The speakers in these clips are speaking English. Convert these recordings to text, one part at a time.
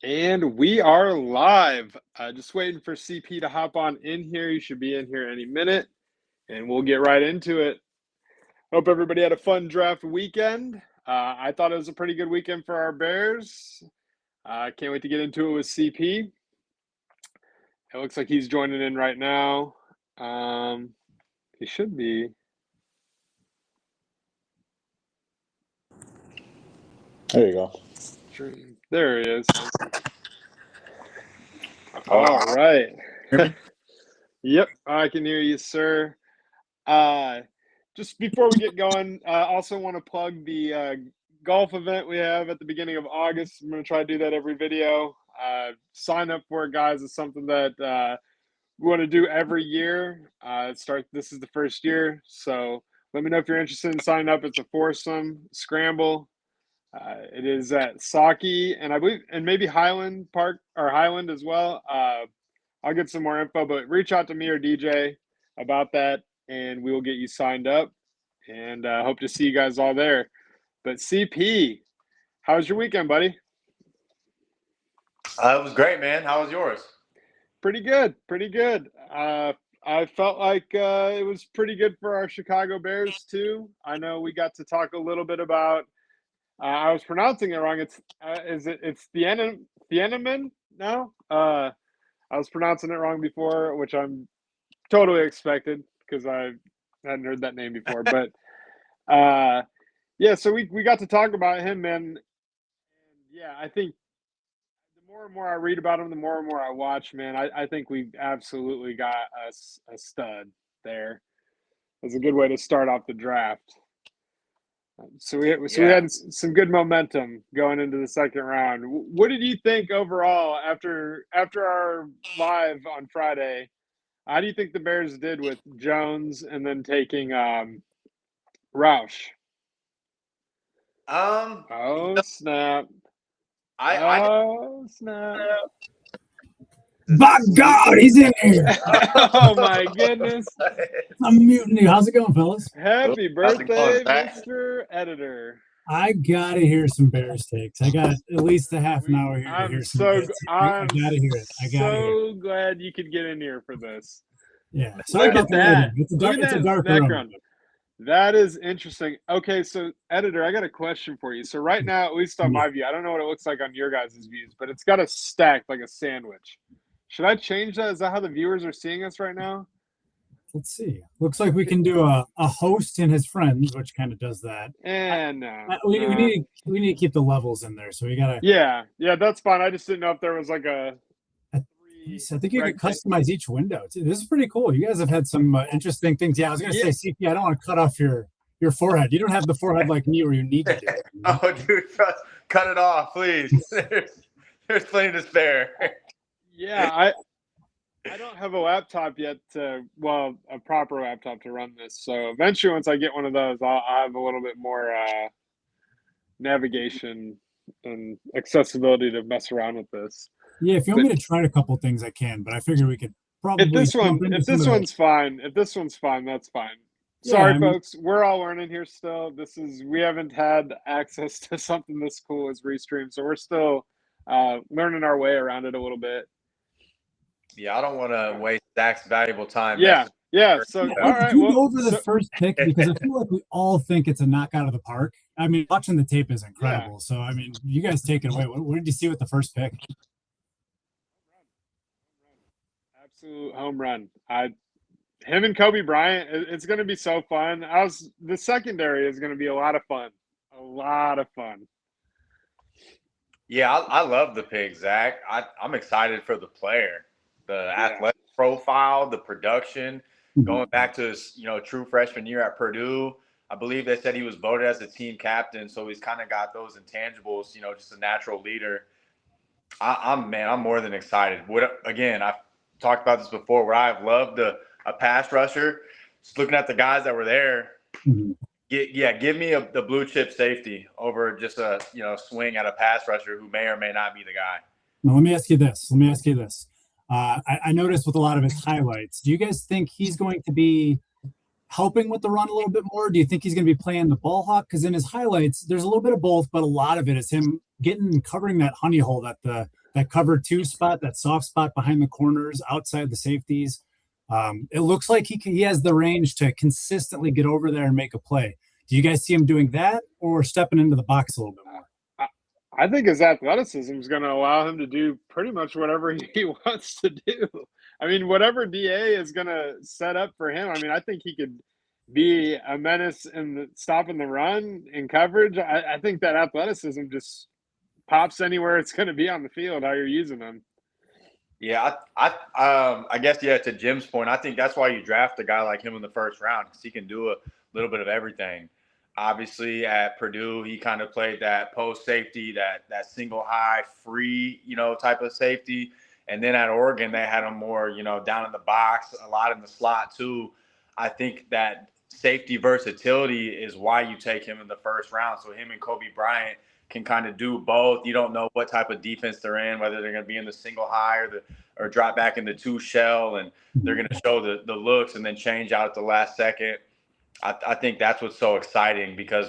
And we are live. Just waiting for CP to hop on in here. You should be in here any minute, and we'll get right into it. Hope everybody had a fun draft weekend. I thought it was a pretty good weekend for our Bears. Can't wait to get into it with CP. It looks like he's joining in right now. He should be. There you go. There he is. All right. Yep, I can hear you, sir. Just before we get going, I also want to plug the golf event we have at the beginning of August. I'm going to try to do that every video. Sign up for it, guys. It's something that we want to do every year. This is the first year, so let me know if you're interested in signing up. It's a foursome scramble. It is at Saki and I believe, and maybe Highland Park or Highland as well. I'll get some more info, but reach out to me or DJ about that, and we will get you signed up. And hope to see you guys all there. But CP, how was your weekend, buddy? It was great, man. How was yours? Pretty good. I felt like it was pretty good for our Chicago Bears too. I know we got to talk a little bit about. I was pronouncing it wrong. It's Thieneman now. I was pronouncing it wrong before, which I'm totally expected because I hadn't heard that name before. But yeah, so we got to talk about him, man. And yeah, I think the more and more I read about him, the more and more I watch, man. I think we absolutely got a stud there. That's a good way to start off the draft. So we had some good momentum going into the second round. What did you think overall after our live on Friday? How do you think the Bears did with Jones and then taking Roush? Oh snap! Snap! By God, he's in here. Oh my goodness! I'm muting you. How's it going, fellas? Happy birthday, Mr. Editor. I gotta hear some Bears takes. I got at least a half an hour here to hear some Bears. I gotta hear it. I gotta hear it. Glad you could get in here for this. Yeah. Sorry about that. It's a dark background. That is interesting. Okay, so Editor, I got a question for you. So right now, at least on my view, I don't know what it looks like on your guys' views, but it's got a stack like a sandwich. Should I change that? Is that how the viewers are seeing us right now? Let's see. Looks like we can do a host and his friends, which kind of does that. And we need to keep the levels in there, so we gotta. Yeah, that's fine. I just didn't know if there was like a. I think you can customize each window. This is pretty cool. You guys have had some interesting things. Yeah, I was gonna say, CP, I don't want to cut off your forehead. You don't have the forehead like me, or you need to do. Oh, dude, cut it off, please. There's plenty to spare. Yeah, I don't have a laptop yet a proper laptop to run this. So eventually, once I get one of those, I'll have a little bit more navigation and accessibility to mess around with this. Yeah, if you want me to try a couple things, I can. But I figure we could probably. If this one's fine, that's fine. Sorry, folks, we're all learning here still. We haven't had access to something this cool as Restream, so we're still learning our way around it a little bit. Yeah, I don't want to waste Zach's valuable time. Yeah. So, all right. Go over the first pick because I feel like we all think it's a knockout of the park. I mean, watching the tape is incredible. Yeah. So, I mean, you guys take it away. What did you see with the first pick? Absolute home run. Him and Kobe Bryant. It's going to be so fun. The secondary is going to be a lot of fun. A lot of fun. Yeah, I love the pick, Zach. I'm excited for the player. The athletic profile, the production, going back to his, true freshman year at Purdue. I believe they said he was voted as the team captain, so he's kind of got those intangibles, just a natural leader. I'm more than excited. I've talked about this before, where I've loved a pass rusher. Just looking at the guys that were there, give me the blue chip safety over just a swing at a pass rusher who may or may not be the guy. Now, let me ask you this. I noticed with a lot of his highlights, do you guys think he's going to be helping with the run a little bit more? Do you think he's going to be playing the ball hawk? Because in his highlights, there's a little bit of both, but a lot of it is him covering that honey hole that the that cover 2 spot, that soft spot behind the corners, outside the safeties. It looks like he has the range to consistently get over there and make a play. Do you guys see him doing that or stepping into the box a little bit more? I think his athleticism is going to allow him to do pretty much whatever he wants to do. I mean, whatever DA is going to set up for him. I mean, I think he could be a menace in stopping the run in coverage. I think that athleticism just pops anywhere it's going to be on the field, how you're using them. Yeah, I guess, yeah, to Jim's point, I think that's why you draft a guy like him in the first round, because he can do a little bit of everything. Obviously, at Purdue, he kind of played that post safety, that single high free, type of safety. And then at Oregon, they had him more, down in the box, a lot in the slot too. I think that safety versatility is why you take him in the first round. So him and Kobe Bryant can kind of do both. You don't know what type of defense they're in, whether they're going to be in the single high or drop back in the 2 shell, and they're going to show the looks and then change out at the last second. I think that's what's so exciting, because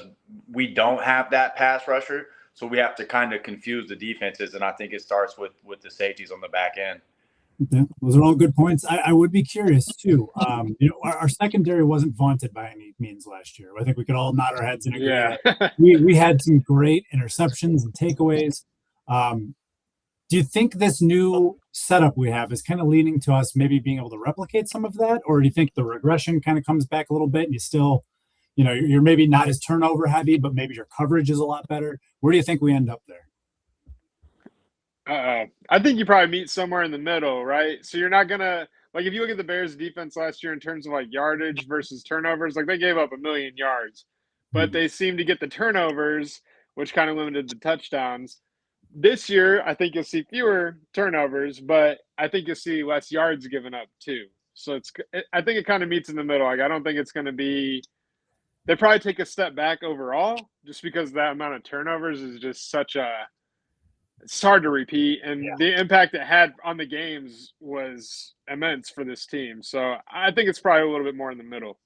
we don't have that pass rusher, so we have to kind of confuse the defenses, and I think it starts with the safeties on the back end. Yeah, those are all good points. I would be curious too. Our secondary wasn't vaunted by any means last year. I think we could all nod our heads and agree. Yeah. we had some great interceptions and takeaways. Do you think this new setup we have is kind of leading to us maybe being able to replicate some of that, or do you think the regression kind of comes back a little bit and you still, you're maybe not as turnover heavy, but maybe your coverage is a lot better? Where do you think we end up there? I think you probably meet somewhere in the middle, right? So you're not gonna, like, if you look at the Bears' defense last year in terms of like yardage versus turnovers, like they gave up 1 million yards, but they seemed to get the turnovers, which kind of limited the touchdowns. This year, I think you'll see fewer turnovers, but I think you'll see less yards given up too. So I think it kind of meets in the middle. Like, I don't think it's going to be. They probably take a step back overall, just because that amount of turnovers is just such a. It's hard to repeat, and the impact it had on the games was immense for this team. So I think it's probably a little bit more in the middle,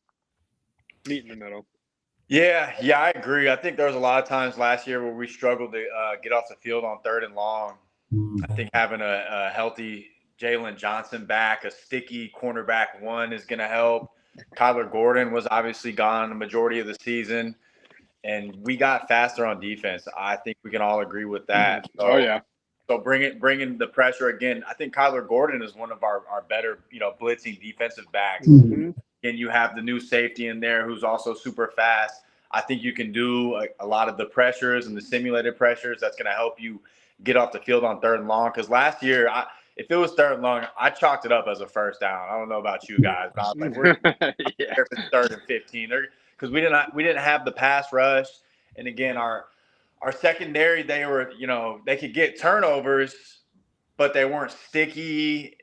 meet in the middle. Yeah, I agree. I think there was a lot of times last year where we struggled to get off the field on 3rd and long. I think having a healthy Jalen Johnson back, a sticky cornerback 1 is going to help. Kyler Gordon was obviously gone the majority of the season, and we got faster on defense. I think we can all agree with that. Oh, yeah. So bringing the pressure again. I think Kyler Gordon is one of our better, blitzing defensive backs. Mm-hmm. And you have the new safety in there who's also super fast. I think you can do a lot of the pressures and the simulated pressures. That's going to help you get off the field on 3rd and long. Because last year, if it was 3rd and long, I chalked it up as a first down. I don't know about you guys, but I was like, we're if it's 3rd and 15. Because we didn't have the pass rush. And again, our secondary, they were, they could get turnovers, but they weren't sticky.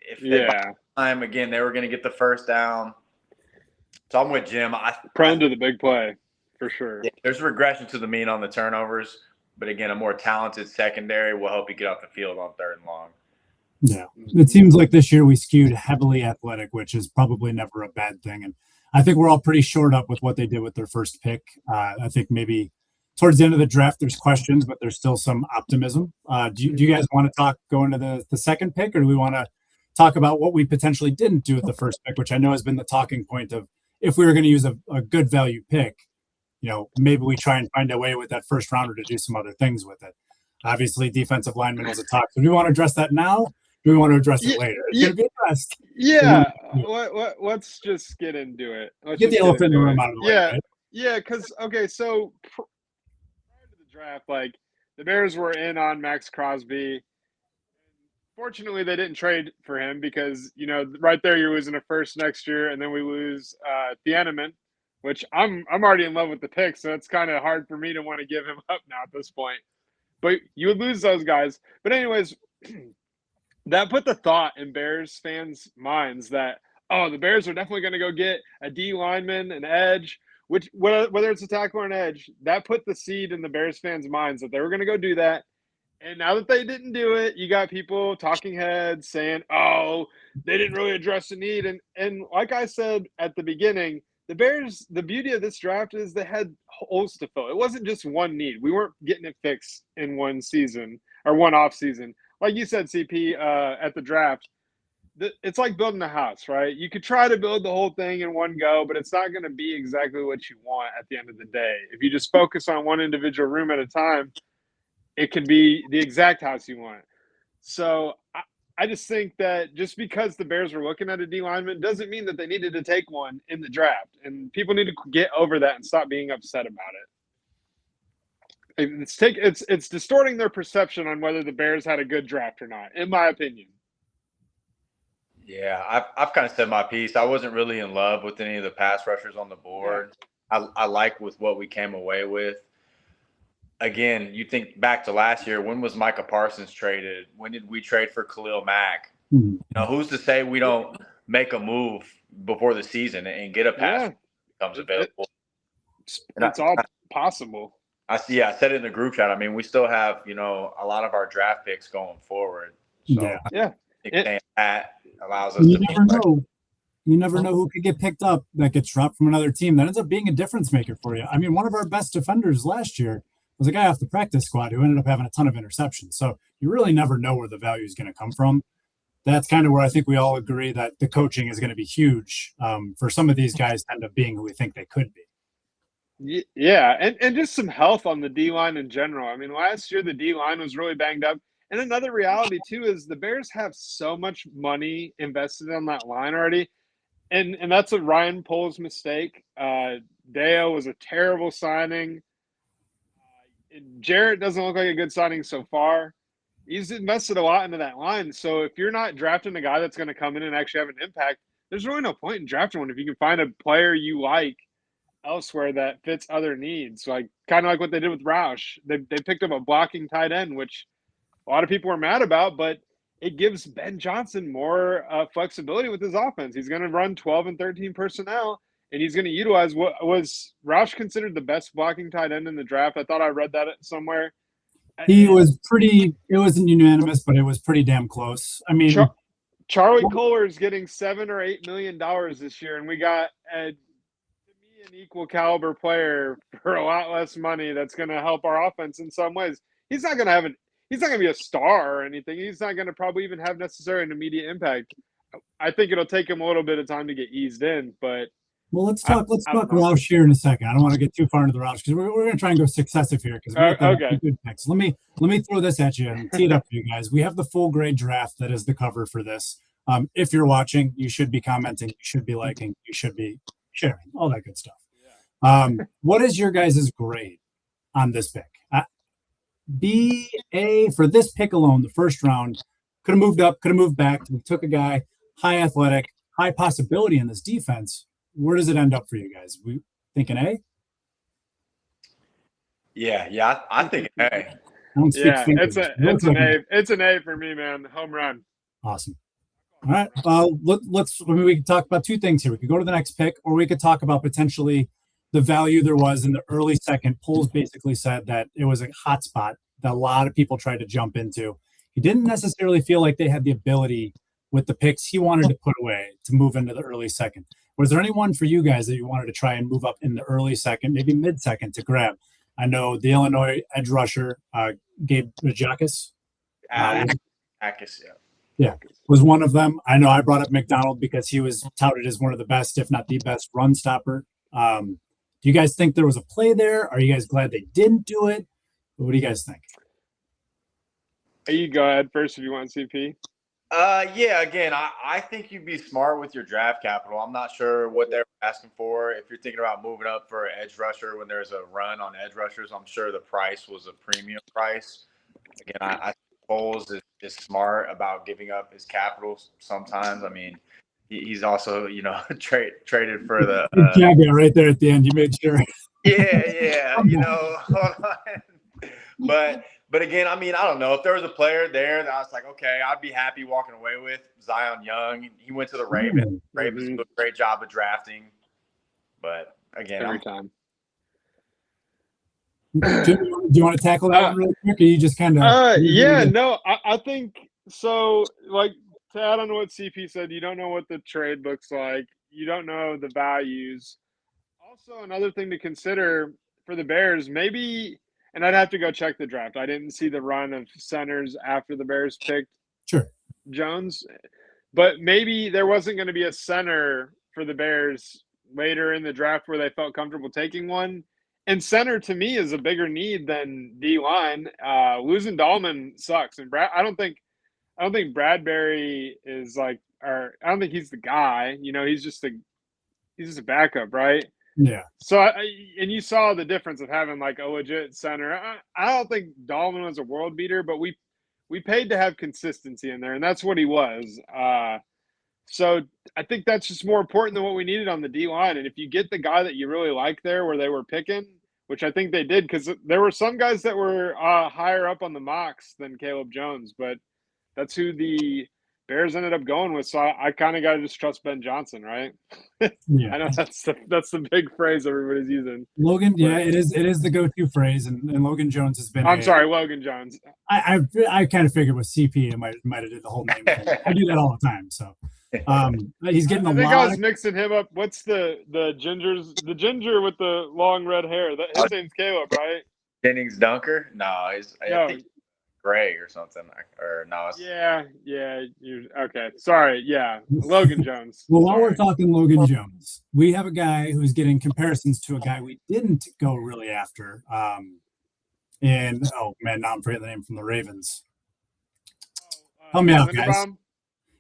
Time again, they were going to get the first down. So I'm with Jim. Prone to the big play, for sure. Yeah, there's regression to the mean on the turnovers, but again, a more talented secondary will help you get off the field on 3rd and long. Yeah, it seems like this year we skewed heavily athletic, which is probably never a bad thing. And I think we're all pretty shored up with what they did with their first pick. I think maybe towards the end of the draft, there's questions, but there's still some optimism. Do you guys want to go into the second pick, or do we want to talk about what we potentially didn't do with the first pick, which I know has been the talking point of, if we were going to use a good value pick, maybe we try and find a way with that first rounder to do some other things with it. Obviously, defensive lineman was a talk. So do we want to address that now? Do we want to address it later? It's going to be addressed. Yeah. Let's just get into it. Get the elephant in the room out of the way. Right? Yeah, because, okay, so prior to the draft, like, the Bears were in on Max Crosby. Fortunately, they didn't trade for him because, right there you're losing a first next year, and then we lose Thieneman, which I'm already in love with the pick, so it's kind of hard for me to want to give him up now at this point. But you would lose those guys. But anyways, that put the thought in Bears fans' minds that, the Bears are definitely going to go get a D lineman, an edge, which whether it's a tackle or an edge, that put the seed in the Bears fans' minds that they were going to go do that. And now that they didn't do it, you got people, talking heads, saying, they didn't really address the need. And like I said at the beginning, the Bears, the beauty of this draft is they had holes to fill. It wasn't just one need. We weren't getting it fixed in one season or one off season. like you said, CP, at the draft, it's like building a house, right? You could try to build the whole thing in one go, but it's not going to be exactly what you want at the end of the day. If you just focus on one individual room at a time, it could be the exact house you want. So I just think that just because the Bears were looking at a D lineman doesn't mean that they needed to take one in the draft. And people need to get over that and stop being upset about it. It's distorting their perception on whether the Bears had a good draft or not, in my opinion. Yeah, I've kind of said my piece. I wasn't really in love with any of the pass rushers on the board. Yeah. I like with what we came away with. Again, you think back to last year. When was Micah Parsons traded? When did we trade for Khalil Mack? Mm-hmm. You know, who's to say we don't make a move before the season and get a pass becomes available? It's all possible. I said it in the group chat. I mean, we still have, you know, a lot of our draft picks going forward. So that allows us you never know. You never know who could get picked up that gets dropped from another team. That ends up being a difference maker for you. I mean, one of our best defenders last year was a guy off the practice squad who ended up having a ton of interceptions. So you really never know where the value is going to come from. That's kind of where I think we all agree that the coaching is going to be huge for some of these guys to end up being who we think they could be. Yeah, and just some health on the D-line in general. I mean, last year the D-line was really banged up. And another reality, too, is the Bears have so much money invested on that line already. And that's a Ryan Poles mistake. Deo was a terrible signing. Jarrett doesn't look like a good signing so far. He's invested a lot into that line. So if you're not drafting a guy that's going to come in and actually have an impact, there's really no point in drafting one if you can find a player you like elsewhere that fits other needs. Like kind of like what they did with Roush. They picked up a blocking tight end, which a lot of people are mad about, but it gives Ben Johnson more flexibility with his offense. He's going to run 12 and 13 personnel, and he's going to utilize what was Roush considered the best blocking tight end in the draft. I thought I read that somewhere. He was pretty – it wasn't unanimous, but it was pretty damn close. I mean Charlie Kohler is getting $7 or $8 million this year, and we got to me an equal caliber player for a lot less money that's going to help our offense in some ways. He's not going to be a star or anything. He's not going to probably even have necessarily an immediate impact. I think it'll take him a little bit of time to get eased in, but let's talk Roush here in a second. I don't want to get too far into the Roush because we're going to try and go successive here because we got good picks. Let me throw this at you and tee it up for you guys. We have the full grade draft that is the cover for this. If you're watching, you should be commenting, you should be liking, you should be sharing, all that good stuff. What is your guys' grade on this pick? B, A, for this pick alone, the first round, could have moved up, could have moved back. We took a guy, high athletic, high possibility in this defense. Where does it end up for you guys? We thinking A? Yeah, I think A. It's an A for me, man. Home run. Awesome. All right. We can talk about two things here. We could go to the next pick, or we could talk about potentially the value there was in the early second. Poles basically said that it was a hot spot that a lot of people tried to jump into. He didn't necessarily feel like they had the ability with the picks he wanted to put away to move into the early second. Was there anyone for you guys that you wanted to try and move up in the early second, maybe mid-second to grab? I know the Illinois edge rusher, Gabe Rajakis. Was one of them. I know I brought up McDonald because he was touted as one of the best, if not the best, run stopper. Do you guys think there was a play there? Are you guys glad they didn't do it? What do you guys think? You go ahead first if you want, CP. Again, I think you'd be smart with your draft capital. I'm not sure what they're asking for. If you're thinking about moving up for an edge rusher when there's a run on edge rushers, I'm sure the price was a premium price. Again, I think Poles is smart about giving up his capital sometimes. I mean, he's also, traded for the caveat right there at the end. You made sure. Hold on. But again, I mean, I don't know if there was a player there that I was like, okay, I'd be happy walking away with Zion Young. He went to the Ravens. Ravens do a great job of drafting. But again, every time. Do you want to tackle that one real quick, or you just kind of? I think so. Like to add on to what CP said, you don't know what the trade looks like. You don't know the values. Also, another thing to consider for the Bears, maybe, and I'd have to go check the draft. I didn't see the run of centers after the Bears picked Jones, but maybe there wasn't going to be a center for the Bears later in the draft where they felt comfortable taking one. And center to me is a bigger need than D line. Losing Dahlman sucks, and I don't think Bradbury is like, or I don't think he's the guy. You know, he's just a backup, right? Yeah. So, and you saw the difference of having like a legit center. I don't think Dahlman was a world beater, but we paid to have consistency in there, and that's what he was. So I think that's just more important than what we needed on the D line. And if you get the guy that you really like there, where they were picking, which I think they did, because there were some guys that were higher up on the mocks than Caleb Jones, but that's who the Bears ended up going with. So I kind of got to just trust Ben Johnson, right? Yeah. I know that's the big phrase everybody's using. Logan, yeah, it is the go-to phrase, and Logan Jones has been. Sorry, Logan Jones. I kind of figured with CP, it might have did the whole name. I do that all the time. So he's getting a lot. I was mixing him up. What's the ginger with the long red hair? His name's Caleb, right? Jennings Dunker? No, I think Greg or something. Or no. Yeah. You're okay. Sorry. Yeah, Logan Jones. Well, while we're talking Logan Jones, we have a guy who's getting comparisons to a guy we didn't go really after. And oh man, now I'm forgetting the name from the Ravens. Help me out, guys.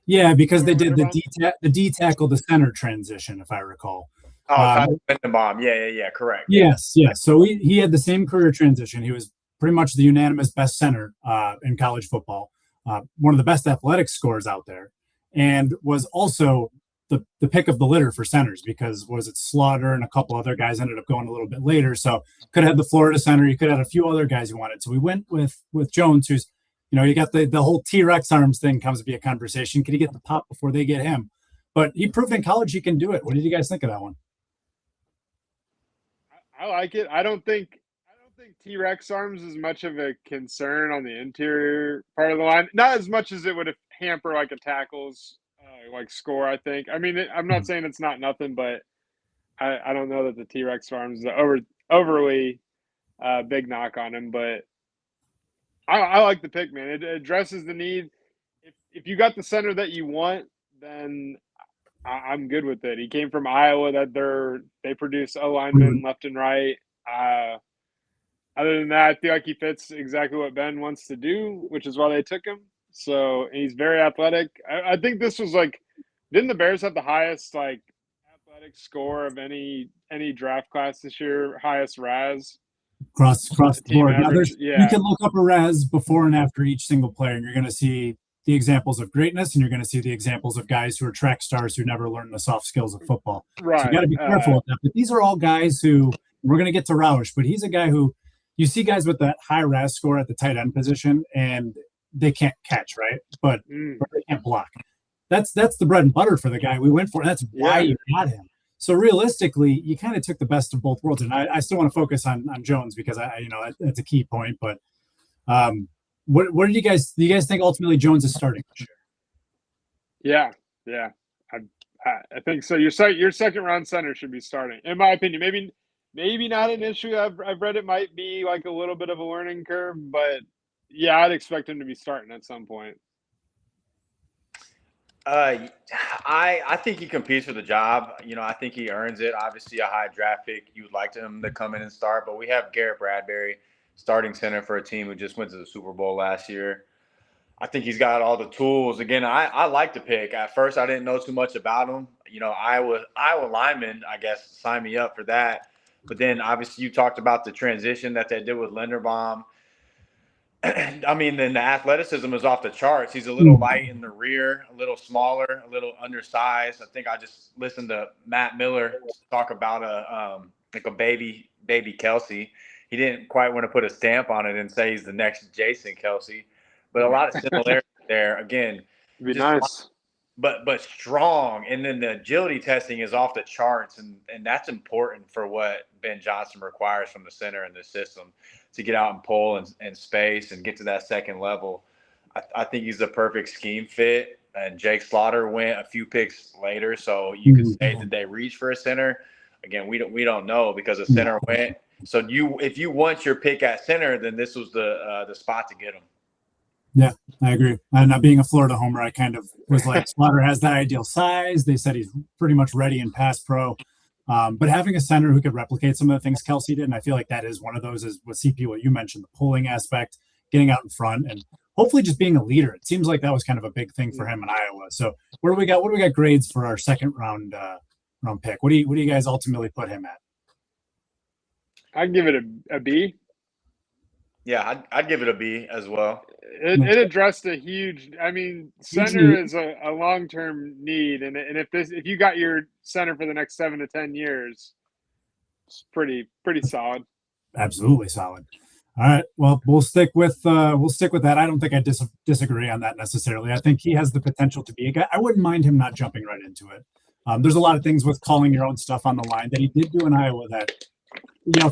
Yeah, because they did the D tackle to center transition, if I recall. Linderbaum. Yeah, correct. Yes. So he had the same career transition. He was pretty much the unanimous best center in college football, one of the best athletic scores out there, and was also the pick of the litter for centers because was it Slaughter and a couple other guys ended up going a little bit later. So could have had the Florida center. You could have had a few other guys you wanted. So we went with Jones, who's, you know, you got the whole T-Rex arms thing comes to be a conversation. Could he get the pop before they get him? But he proved in college he can do it. What did you guys think of that one? I like it. I don't think T-Rex arms is much of a concern on the interior part of the line. Not as much as it would hamper like a tackles like score, I think. I mean, I'm not saying it's not nothing, but I don't know that the T-Rex arms is overly big knock on him. But I like the pick, man. It addresses the need. If you got the center that you want, then I'm good with it. He came from Iowa. They produce O-linemen left and right. Other than that, I feel like he fits exactly what Ben wants to do, which is why they took him. So he's very athletic. I think this was like, didn't the Bears have the highest like athletic score of any draft class this year? Highest RAS across the board. Now you can look up a RAS before and after each single player, and you're going to see the examples of greatness, and you're going to see the examples of guys who are track stars who never learned the soft skills of football. Right. So you got to be careful with that. But these are all guys who we're going to get to Roush, but he's a guy who you see guys with that high RAS score at the tight end position, and they can't catch, right? But they can't block. That's the bread and butter for the guy we went for. And that's why you got him. So realistically, you kind of took the best of both worlds. And I still want to focus on Jones because that's a key point. But what do you guys think ultimately Jones is starting this year? Yeah. I think so. Your second round center should be starting, in my opinion. Maybe not an issue. I've read it might be like a little bit of a learning curve, but yeah, I'd expect him to be starting at some point. I think he competes for the job. You know, I think he earns it. Obviously, a high draft pick. You would like him to come in and start, but we have Garrett Bradbury, starting center for a team who just went to the Super Bowl last year. I think he's got all the tools. Again, I like the pick. At first, I didn't know too much about him. You know, Iowa linemen, I guess, sign me up for that. But then, obviously, you talked about the transition that they did with Linderbaum. I mean, then the athleticism is off the charts. He's a little light in the rear, a little smaller, a little undersized. I think I just listened to Matt Miller talk about a baby Kelsey. He didn't quite want to put a stamp on it and say he's the next Jason Kelsey, but a lot of similarities there. Again, be nice, but strong. And then the agility testing is off the charts, and that's important for what Ben Johnson requires from the center in this system to get out and pull and space and get to that second level. I think he's the perfect scheme fit. And Jake Slaughter went a few picks later, so you could say that they reached for a center. Again, we don't know because the center went. So if you want your pick at center, then this was the spot to get him. Yeah, I agree. And not being a Florida homer, I kind of was like, Slaughter has that ideal size. They said he's pretty much ready in pass pro. But having a center who could replicate some of the things Kelsey did, and I feel like that is one of those, is with CP, what you mentioned, the pulling aspect, getting out in front, and hopefully just being a leader. It seems like that was kind of a big thing for him in Iowa. So what do we got grades for our second round pick? What do you guys ultimately put him at? I'd give it a B. Yeah, I'd give it a B as well. It addressed a huge. I mean, center is a long-term need, and if you got your center for the next 7 to 10 years, it's pretty solid. Absolutely solid. All right. Well, we'll stick with that. I don't think I disagree on that necessarily. I think he has the potential to be a guy. I wouldn't mind him not jumping right into it. There's a lot of things with calling your own stuff on the line that he did do in Iowa that,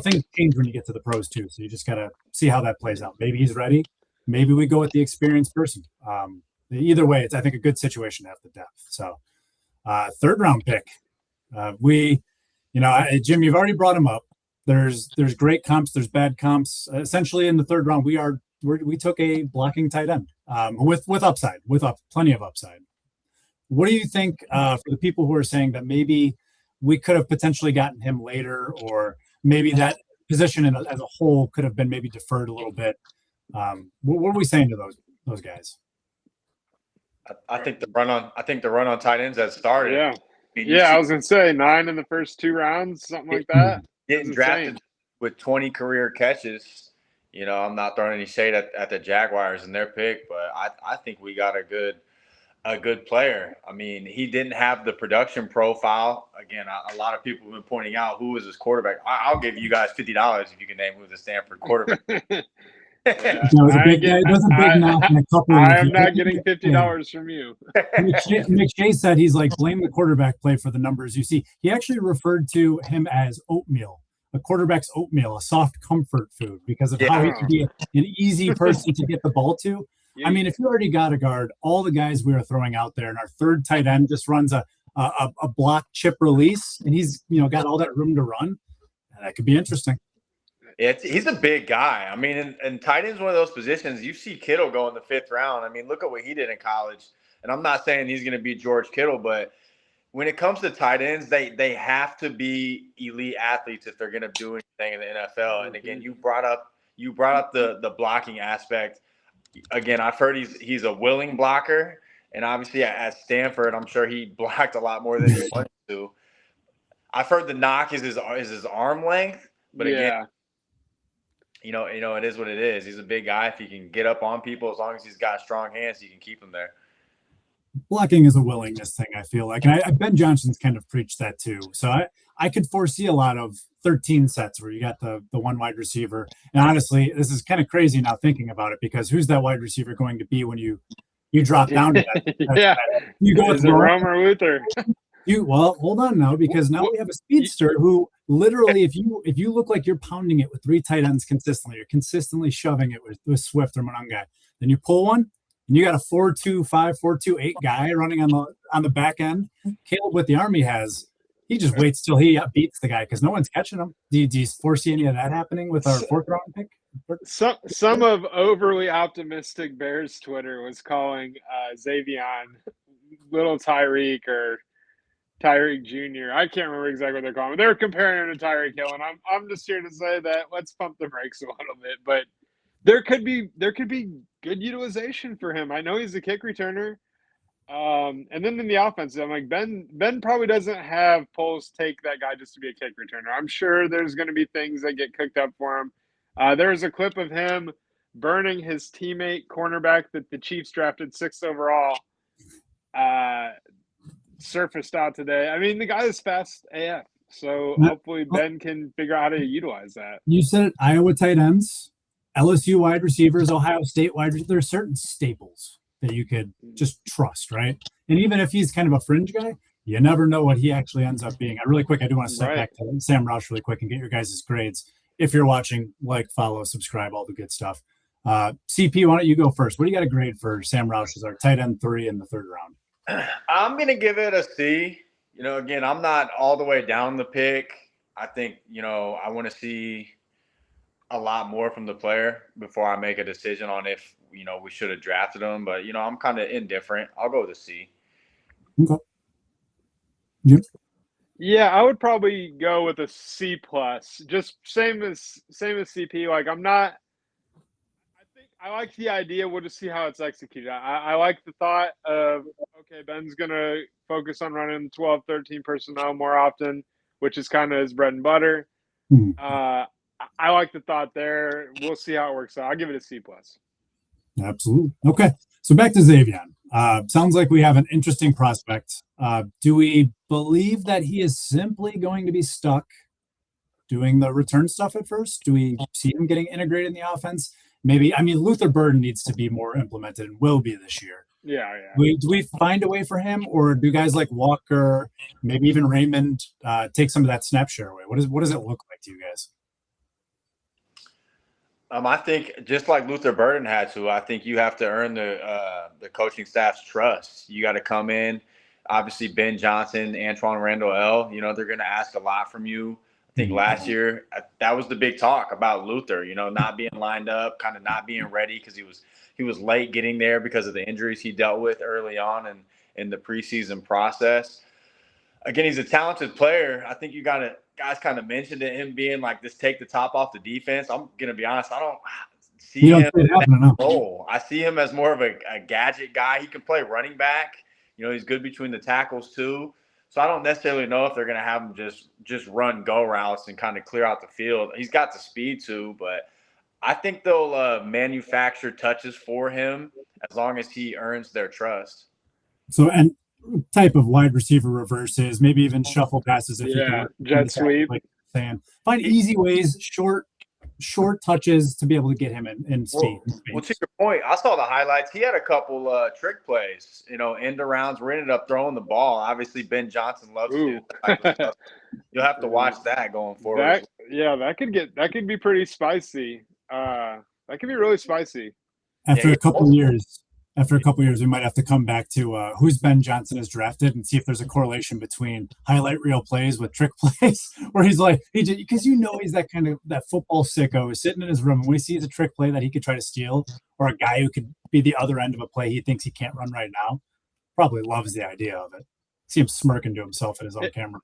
things change when you get to the pros too. So you just got to see how that plays out. Maybe he's ready. Maybe we go with the experienced person. Either way, it's, I think, a good situation to have the depth. So third round pick, Jim, you've already brought him up. There's great comps, there's bad comps. Essentially, in the third round, we took a blocking tight end with upside, plenty of upside. What do you think for the people who are saying that maybe we could have potentially gotten him later, or maybe that position as a whole could have been maybe deferred a little bit? What are we saying to those guys? I think the run on tight ends has started. Yeah. I was gonna say 9 in the first 2 rounds, something like that. Getting drafted with 20 career catches. I'm not throwing any shade at the Jaguars and their pick, but I think we got a good player. I mean, he didn't have the production profile. Again, a lot of people have been pointing out who was his quarterback. I'll give you guys $50 if you can name who the Stanford quarterback. I am not getting $50 from you. McShay said he's like, blame the quarterback play for the numbers you see. He actually referred to him as oatmeal, a quarterback's oatmeal, a soft comfort food, because of how he could be an easy person to get the ball to. I mean, if you already got a guard, all the guys we are throwing out there, and our third tight end just runs a block chip release, and he's got all that room to run, that could be interesting. He's a big guy. I mean, and tight end's one of those positions. You see Kittle go in the 5th round. I mean, look at what he did in college. And I'm not saying he's going to be George Kittle, but when it comes to tight ends, they have to be elite athletes if they're going to do anything in the NFL. And again, you brought up the blocking aspect. Again, I've heard he's a willing blocker, and obviously at Stanford, I'm sure he blocked a lot more than he wanted to. I've heard the knock is his arm length, but again. It is what it is. He's a big guy. If he can get up on people, as long as he's got strong hands, you can keep him there. Blocking is a willingness thing, I feel like. And Ben Johnson's kind of preached that too. So I could foresee a lot of 13 sets where you got the one wide receiver. And honestly, this is kind of crazy now thinking about it, because who's that wide receiver going to be when you drop down to that? You go with Romer Luther. Well, hold on now, because now we have a speedster who literally, if you look like you're pounding it with 3 tight ends consistently, you're consistently shoving it with Swift or Monangai, then you pull one and you got a 4.25, 4.28 guy running on the back end. Caleb, with the arm he has, he just waits till he beats the guy because no one's catching him. Do you foresee any of that happening with our 4th round pick? Some of overly optimistic Bears Twitter was calling Xavion little Tyreek or Tyreek Jr. I can't remember exactly what they're calling him. They're comparing him to Tyreek Hill, and I'm just here to say that let's pump the brakes a little bit. But there could be good utilization for him. I know he's a kick returner. And then in the offense, I'm like, Ben probably doesn't have Poles take that guy just to be a kick returner. I'm sure there's going to be things that get cooked up for him. There was a clip of him burning his teammate cornerback that the Chiefs drafted 6th overall. Surfaced out today. I mean, the guy is fast AF, so hopefully Ben can figure out how to utilize that. You said it, Iowa tight ends, LSU wide receivers, Ohio State wide receivers. There are certain staples that you could just trust, right? And even if he's kind of a fringe guy, you never know what he actually ends up being. Really quick, I do want to step back to Sam Roush really quick and get your guys' grades. If you're watching, like, follow, subscribe, all the good stuff. CP, why don't you go first? What do you got a grade for Sam Roush as our tight end 3 in the 3rd round? I'm going to give it a C. Again, I'm not all the way down the pick. I think, I want to see a lot more from the player before I make a decision on if we should have drafted him. But I'm kind of indifferent. I'll go with a C. Okay. Jim? Yeah, I would probably go with a C plus. Just same as CP. Like I'm not. I think I like the idea. We'll just see how it's executed. I like the thought of okay, Ben's gonna focus on running 12, 13 personnel more often, which is kind of his bread and butter. I like the thought there. We'll see how it works out. I'll give it a C plus. Absolutely. Okay. So back to Xavion. Sounds like we have an interesting prospect. Do we believe that he is simply going to be stuck doing the return stuff at first? Do we see him getting integrated in the offense? Maybe. I mean, Luther Burden needs to be more implemented and will be this year. Yeah. Do we find a way for him, or do guys like Walker, maybe even Raymond, take some of that snap share away? What does it look like to you guys? I think just like Luther Burden had to, I think you have to earn the coaching staff's trust. You got to come in. Obviously, Ben Johnson, Antoine Randall L. They're going to ask a lot from you. I think last year that was the big talk about Luther. Not being lined up, kind of not being ready because he was late getting there because of the injuries he dealt with early on in the preseason process. Again, he's a talented player. I think guys kind of mentioned it, him being like this, take the top off the defense. I'm going to be honest. I don't see him in that role. I see him as more of a gadget guy. He can play running back. He's good between the tackles too. So I don't necessarily know if they're going to have him just run go routes and kind of clear out the field. He's got the speed too, but I think they'll manufacture touches for him as long as he earns their trust. So, and type of wide receiver reverses, maybe even shuffle passes if you can jet sweep. Like saying, find easy ways, short touches to be able to get him in speed. Well, to your point, I saw the highlights. He had a couple trick plays, end arounds where he ended up throwing the ball. Obviously, Ben Johnson loves to do that type of stuff. You'll have to watch that going forward. That could be pretty spicy. That could be really spicy. After a couple years, we might have to come back to who's Ben Johnson has drafted and see if there's a correlation between highlight reel plays with trick plays, where he's like, because he's that football sicko who's sitting in his room and when he sees a trick play that he could try to steal, or a guy who could be the other end of a play he thinks he can't run right now, probably loves the idea of it. See him smirking to himself in his own camera.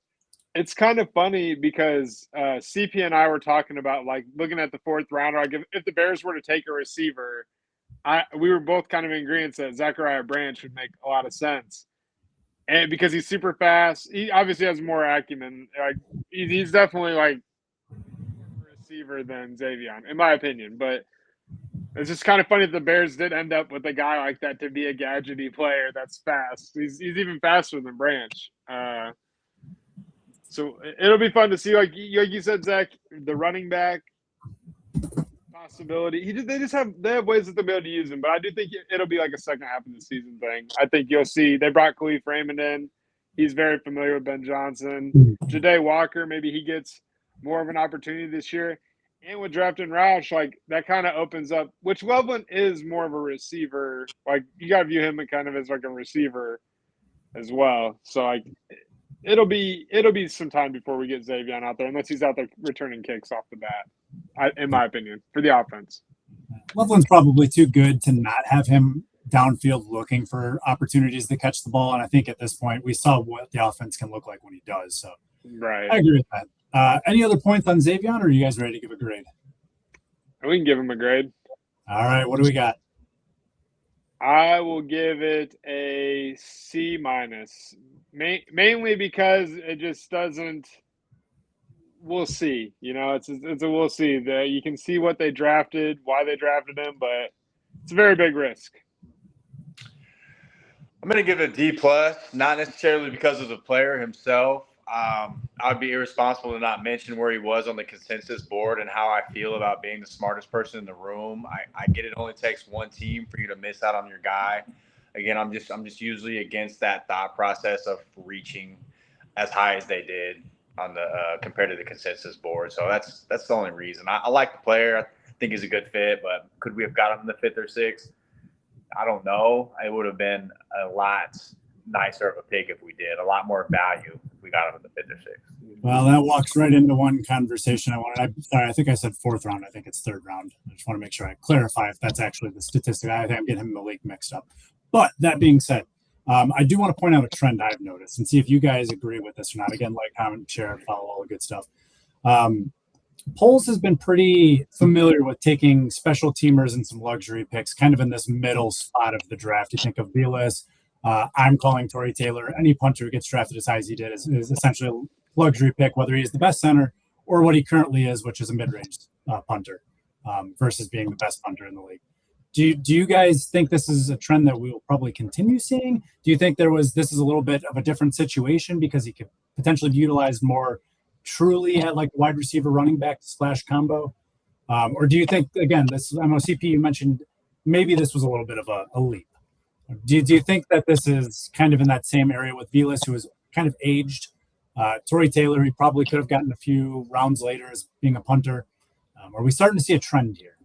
It's kind of funny because CP and I were talking about like looking at the fourth rounder. Like if the Bears were to take a receiver, we were both kind of in agreement that Zachariah Branch would make a lot of sense, and because he's super fast, he obviously has more acumen. Like he's definitely like more of a receiver than Xavion, in my opinion. But it's just kind of funny that the Bears did end up with a guy like that to be a gadgety player that's fast. He's even faster than Branch. So it'll be fun to see, like you said, Zach, the running back possibility. They have ways that they'll be able to use him, but I do think it'll be like a second half of the season thing. I think you'll see they brought Khalif Raymond in. He's very familiar with Ben Johnson. Ja'Day Walker, maybe he gets more of an opportunity this year. And with drafting Roush, like that kind of opens up, which Loveland is more of a receiver. Like you got to view him kind of as like a receiver as well. So like it'll be some time before we get Xavion out there, unless he's out there returning kicks off the bat, in my opinion, for the offense. Loveland's probably too good to not have him downfield looking for opportunities to catch the ball. And I think at this point, we saw what the offense can look like when he does. So right. I agree with that. Any other points on Xavion, or are you guys ready to give a grade? We can give him a grade. All right. What do we got? I will give it a C minus, mainly because it just doesn't. We'll see. It's a we'll see. You can see what they drafted, why they drafted him, but it's a very big risk. I'm going to give it a D plus, not necessarily because of the player himself. I'd be irresponsible to not mention where he was on the consensus board and how I feel about being the smartest person in the room. I get it only takes one team for you to miss out on your guy. Again, I'm just usually against that thought process of reaching as high as they did on the compared to the consensus board. So that's the only reason. I like the player. I think he's a good fit, but could we have got him in the 5th or 6th? I don't know. It would have been a lot nicer of a pick if we did, a lot more value we got him in the 5th or 6th. Well, that walks right into one conversation I wanted. Sorry, I think I said 4th round. I think it's 3rd round. I just want to make sure I clarify if that's actually the statistic. I think I'm getting him in the league mixed up. But that being said, I do want to point out a trend I've noticed and see if you guys agree with this or not. Again, like, comment, share, follow, all the good stuff. Poles has been pretty familiar with taking special teamers and some luxury picks kind of in this middle spot of the draft. You think of Vilas, I'm calling Torrey Taylor. Any punter who gets drafted as high as he did is essentially a luxury pick, whether he's the best center or what he currently is, which is a mid-range punter versus being the best punter in the league. Do you guys think this is a trend that we will probably continue seeing? Do you think this is a little bit of a different situation because he could potentially be utilized more truly at like wide receiver running back / combo? Or do you think, again, I know CP, you mentioned maybe this was a little bit of a leap. Do you think that this is kind of in that same area with Vilas, who is kind of aged? Torrey Taylor, he probably could have gotten a few rounds later as being a punter. Are we starting to see a trend here?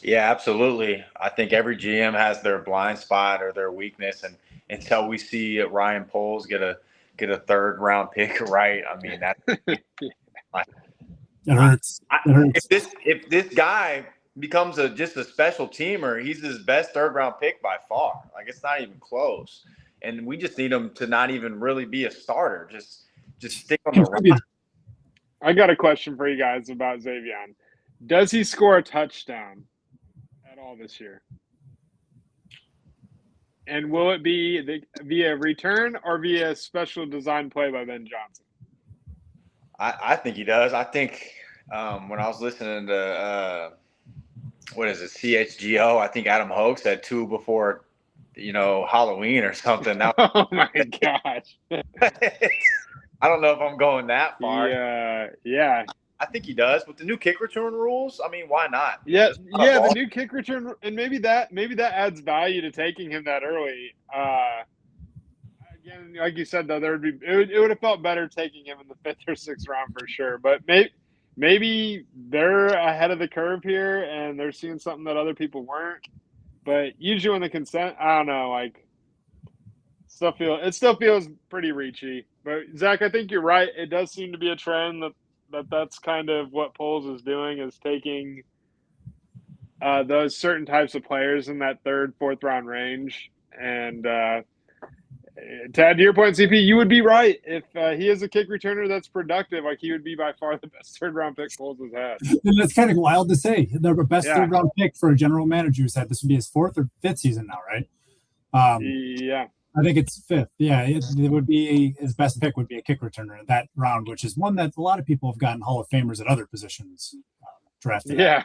Yeah, absolutely. I think every GM has their blind spot or their weakness, and until we see Ryan Poles get a 3rd round pick, right? I mean, that hurts. It hurts. If this guy becomes just a special teamer, he's his best 3rd round pick by far. Like, it's not even close. And we just need him to not even really be a starter. Just stick on the roster. I got a question for you guys about Xavier. Does he score a touchdown at all this year? And will it be via return or via special design play by Ben Johnson? I think he does. I think when I was listening to CHGO, I think Adam Hoke said 2 before Halloween or something. Oh my gosh. I don't know if I'm going that far. Yeah. I think he does. With the new kick return rules, I mean, why not? Yeah, the new kick return, and maybe that adds value to taking him that early. Again, like you said, though, it would have felt better taking him in the 5th or 6th round for sure. But maybe they're ahead of the curve here, and they're seeing something that other people weren't. But usually when the consent, I don't know, like it still feels pretty reachy. But Zach, I think you're right. It does seem to be a trend that's kind of what Poles is doing, is taking those certain types of players in that 3rd, 4th round range. And to add to your point, CP, you would be right. If he is a kick returner that's productive, like, he would be by far the best 3rd round pick Poles has had. And that's kind of wild to say. The best 3rd round pick for a general manager who said this would be his 4th or 5th season now, right? Yeah. I think it's 5th. Yeah, it would be his best pick would be a kick returner in that round, which is one that a lot of people have gotten Hall of Famers at other positions drafted. Yeah.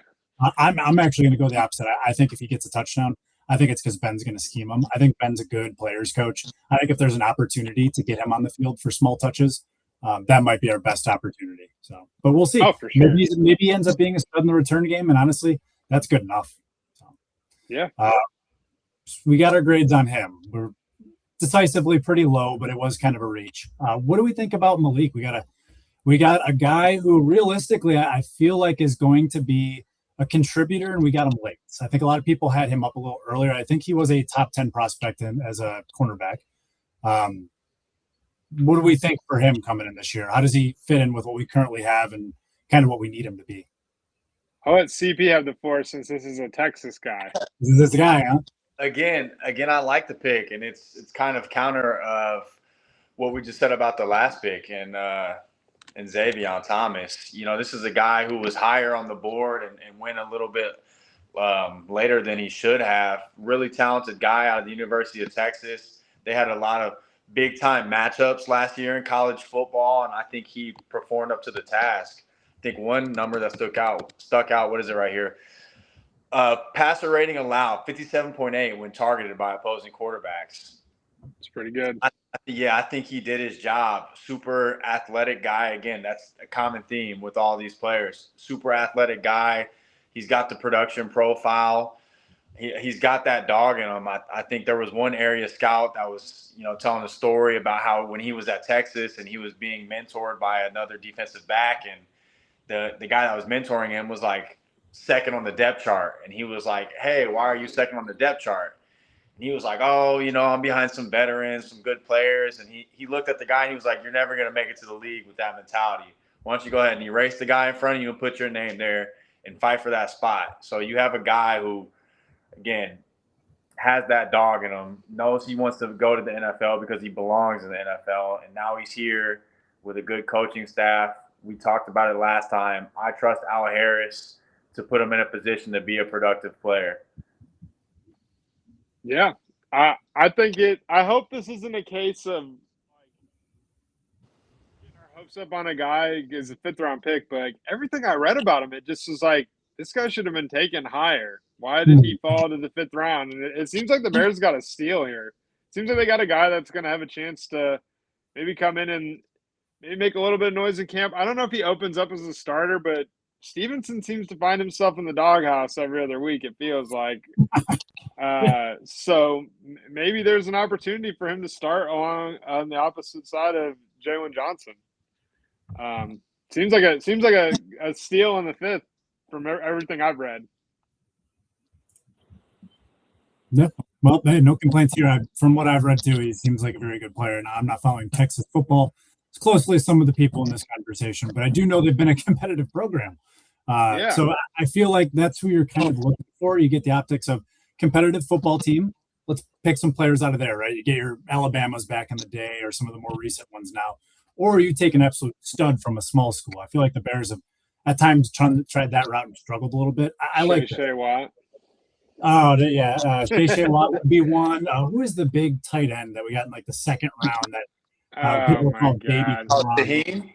I'm actually going to go the opposite. I think if he gets a touchdown, I think it's because Ben's going to scheme him. I think Ben's a good players coach. I think if there's an opportunity to get him on the field for small touches, that might be our best opportunity. So, but we'll see. Oh, for sure. Maybe he ends up being a stud in the return game, and honestly, that's good enough. So, yeah. We got our grades on him. We're decisively pretty low, but it was kind of a reach. What do we think about Malik? We got a guy who realistically I feel like is going to be a contributor, and we got him late. So I think a lot of people had him up a little earlier. I think he was a top 10 prospect as a cornerback. What do we think for him coming in this year? How does he fit in with what we currently have and kind of what we need him to be? I'll let CP have the floor since this is a Texas guy. This is the guy, huh? Again, I like the pick, and it's kind of counter of what we just said about the last pick and Xavier Thomas. This is a guy who was higher on the board and went a little bit later than he should have. Really talented guy out of the University of Texas. They had a lot of big-time matchups last year in college football, and I think he performed up to the task. I think one number that stuck out, what is it right here? Passer rating allowed, 57.8 when targeted by opposing quarterbacks. It's pretty good. I think he did his job. Super athletic guy. Again, that's a common theme with all these players. Super athletic guy. He's got the production profile. He's got that dog in him. I think there was one area scout that was, telling a story about how when he was at Texas and he was being mentored by another defensive back, and the guy that was mentoring him was like second on the depth chart. And he was like, "Hey, why are you second on the depth chart?" And he was like, oh, I'm behind some veterans, some good players. And he looked at the guy and he was like, you're never going to make it to the league with that mentality. Why don't you go ahead and erase the guy in front of you and put your name there and fight for that spot? So you have a guy who, again, has that dog in him, knows he wants to go to the NFL because he belongs in the NFL. And now he's here with a good coaching staff. We talked about it last time. I trust Al Harris to put him in a position to be a productive player. Yeah, I think it. I hope this isn't a case of like getting our hopes up on a guy as a fifth round pick, but like, everything I read about him, it just was like this guy should have been taken higher. Why did he fall to the fifth round? And it seems like the Bears got a steal here. It seems like they got a guy that's going to have a chance to maybe come in and maybe make a little bit of noise in camp. I don't know if he opens up as a starter, but Stevenson seems to find himself in the doghouse every other week. It feels like. So maybe there's an opportunity for him to start on the opposite side of Jalen Johnson. Seems like a steal in the fifth from everything I've read. Yeah, well, hey, no complaints here. From what I've read too, he seems like a very good player. Now, I'm not following Texas football as closely as some of the people in this conversation, but I do know they've been a competitive program. So I feel like that's who you're kind of looking for. You get the optics of competitive football team. Let's pick some players out of there, right? You get your Alabamas back in the day or some of the more recent ones now, or you take an absolute stud from a small school. I feel like the Bears have at times tried that route and struggled a little bit. I like Shay Watt. Oh, yeah. Shay Watt would be one. Who is the big tight end that we got in like the second round that people call Baby?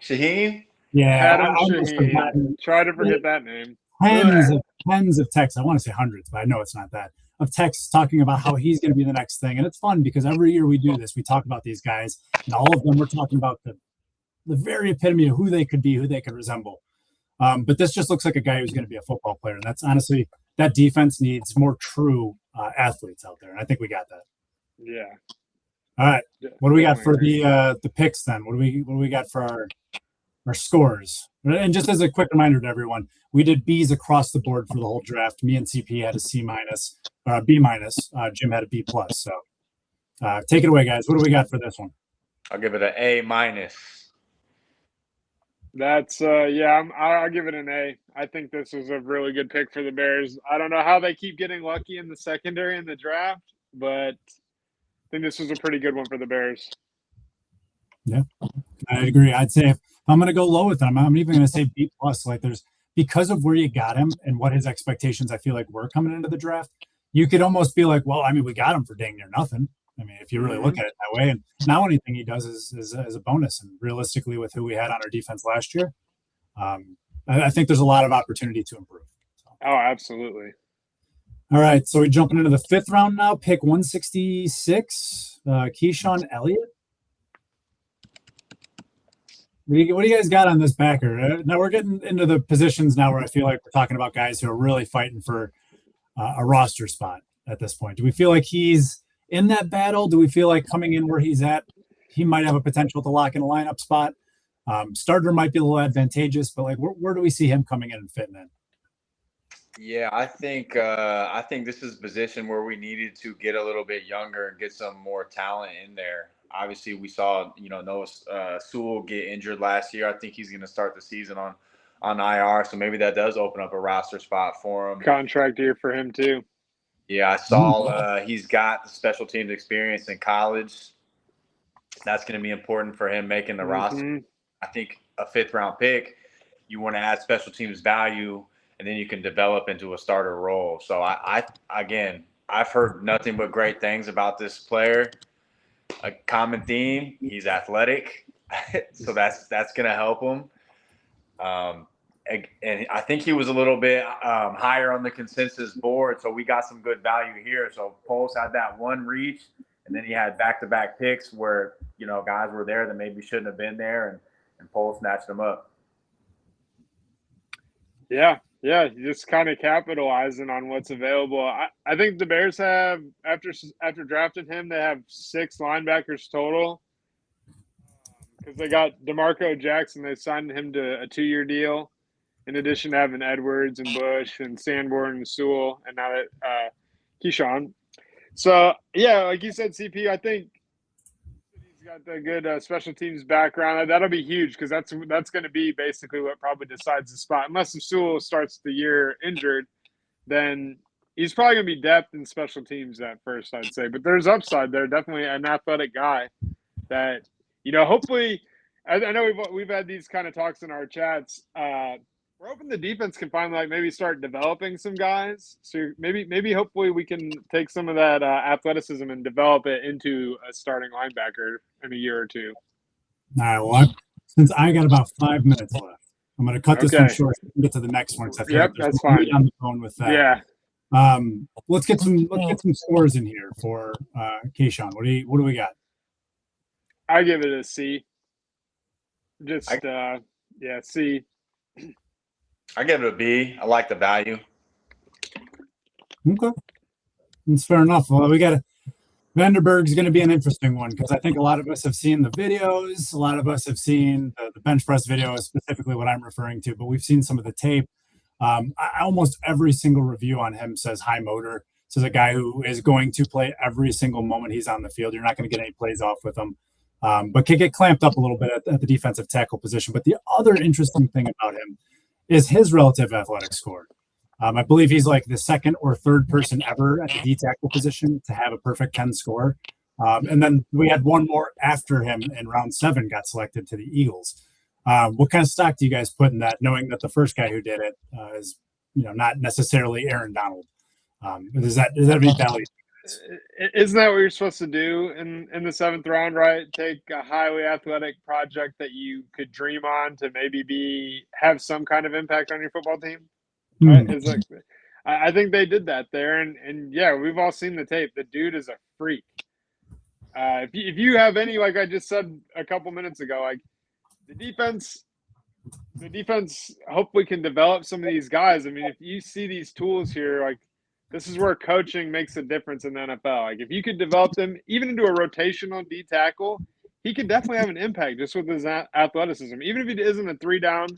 Shaheen? Yeah. Adam Shaheen. Try to forget that name. Tens of texts. I want to say hundreds, but I know it's not that. Of texts talking about how he's going to be the next thing. And it's fun because every year we do this, we talk about these guys, and all of them we're talking about the very epitome of who they could be, who they could resemble. But this just looks like a guy who's going to be a football player. And that's honestly, that defense needs more true athletes out there. And I think we got that. Yeah. All right. What do we got for the picks then? What do we got for our scores? And just as a quick reminder to everyone, we did B's across the board for the whole draft. Me and CP had a C minus, B minus. Jim had a B plus. So take it away, guys. What do we got for this one? I'll give it an A minus. That's I'll give it an A. I think this was a really good pick for the Bears. I don't know how they keep getting lucky in the secondary in the draft, but I think this was a pretty good one for the Bears. Yeah, I agree. I'd say if I'm going to go low with them, I'm even going to say B plus. Like there's because of where you got him and what his expectations I feel like were coming into the draft, you could almost be like, well, I mean, we got him for dang near nothing. I mean, if you really look at it that way, and now anything he does is a bonus. And realistically, with who we had on our defense last year, I think there's a lot of opportunity to improve. So. Oh, absolutely. All right, so we're jumping into the fifth round now. Pick 166, Keyshawn Elliott. What do you guys got on this backer? Now we're getting into the positions now where I feel like we're talking about guys who are really fighting for a roster spot at this point. Do we feel like he's in that battle? Do we feel like coming in where he's at, he might have a potential to lock in a lineup spot? Starter might be a little advantageous, but like where do we see him coming in and fitting in? Yeah, I think this is a position where we needed to get a little bit younger and get some more talent in there. Obviously, we saw Noah Sewell get injured last year. I think he's going to start the season on IR, so maybe that does open up a roster spot for him. Contract year for him too. Yeah, I saw he's got the special teams experience in college. That's going to be important for him making the roster. I think a fifth-round pick, you want to add special teams value, and then you can develop into a starter role. So, I've heard nothing but great things about this player. A common theme, he's athletic, so that's going to help him. And I think he was a little bit higher on the consensus board, so we got some good value here. So Poles had that one reach, and then he had back-to-back picks where guys were there that maybe shouldn't have been there, and Poles snatched them up. Yeah, just kind of capitalizing on what's available. I think the Bears have after drafting him, they have 6 linebackers total because they got DeMarco Jackson. They signed him to a 2-year deal. In addition to having Edwards and Bush and Sanborn and Sewell, and now that Keyshawn. So yeah, like you said, CP, I think he's got the good special teams background. That'll be huge because that's going to be basically what probably decides the spot. Unless Sewell starts the year injured, then he's probably going to be depth in special teams at first, I'd say. But there's upside there. Definitely an athletic guy that, hopefully, I know we've had these kind of talks in our chats. We're hoping the defense can finally maybe start developing some guys. So maybe hopefully we can take some of that athleticism and develop it into a starting linebacker in a year or two. All right. Well, since I got about 5 minutes left, I'm going to cut this one short and get to the next one. Yep, that's fine. On the phone with that. Yeah. Let's get some scores in here for Kayshawn. What do we got? I give it a C. C. I give it a B. I like the value. Okay, that's fair enough. Well, we got Vanderberg's going to be an interesting one because I think a lot of us have seen the videos. A lot of us have seen the bench press video, is specifically what I'm referring to. But we've seen some of the tape. Almost every single review on him says high motor. Says a guy who is going to play every single moment he's on the field. You're not going to get any plays off with him. But can get clamped up a little bit at the defensive tackle position. But the other interesting thing about him is his relative athletic score. I believe he's like the second or third person ever at the D tackle position to have a perfect 10 score. And then we had one more after him in round 7 got selected to the Eagles. What kind of stock do you guys put in that, knowing that the first guy who did it is, not necessarily Aaron Donald? Is that any value? Isn't that what you're supposed to do in the 7th round, right? Take a highly athletic project that you could dream on to maybe have some kind of impact on your football team. Right? I think they did that there, and yeah, we've all seen the tape. The dude is a freak. If you have any, like I just said a couple minutes ago, like the defense hopefully can develop some of these guys. I mean, if you see these tools here, like this is where coaching makes a difference in the NFL. Like if you could develop them even into a rotational D tackle, he could definitely have an impact just with his athleticism. Even if he isn't a 3-down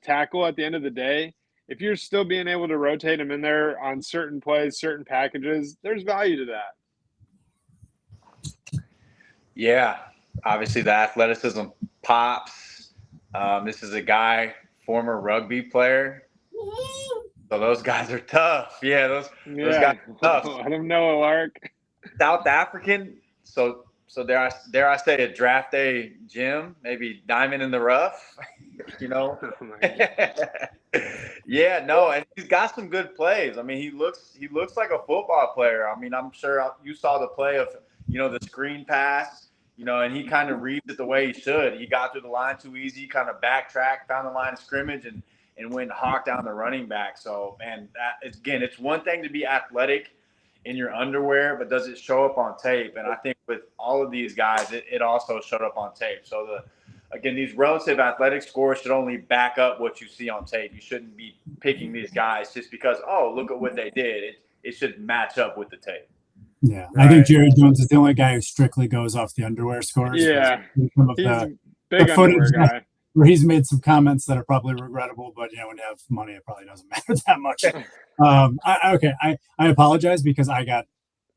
tackle at the end of the day, if you're still being able to rotate him in there on certain plays, certain packages, there's value to that. Yeah, obviously the athleticism pops. This is a guy, former rugby player. So those guys are tough. Yeah, those guys are tough. Let them know, Lark. South African. So dare I say a draft day gym, maybe diamond in the rough, Yeah, no, and he's got some good plays. I mean, he looks like a football player. I mean, I'm sure you saw the play of, the screen pass, and he kind of reads it the way he should. He got through the line too easy, kind of backtracked, found the line of scrimmage, and went and hawked down the running back. So, man, it's one thing to be athletic in your underwear, but does it show up on tape? And I think with all of these guys, it also showed up on tape. So these relative athletic scores should only back up what you see on tape. You shouldn't be picking these guys just because, look at what they did. It should match up with the tape. Yeah, right. I think Jerry Jones is the only guy who strictly goes off the underwear scores. Yeah, some of he's the big underwear guy. Where he's made some comments that are probably regrettable, but when you have money, it probably doesn't matter that much. I apologize because I got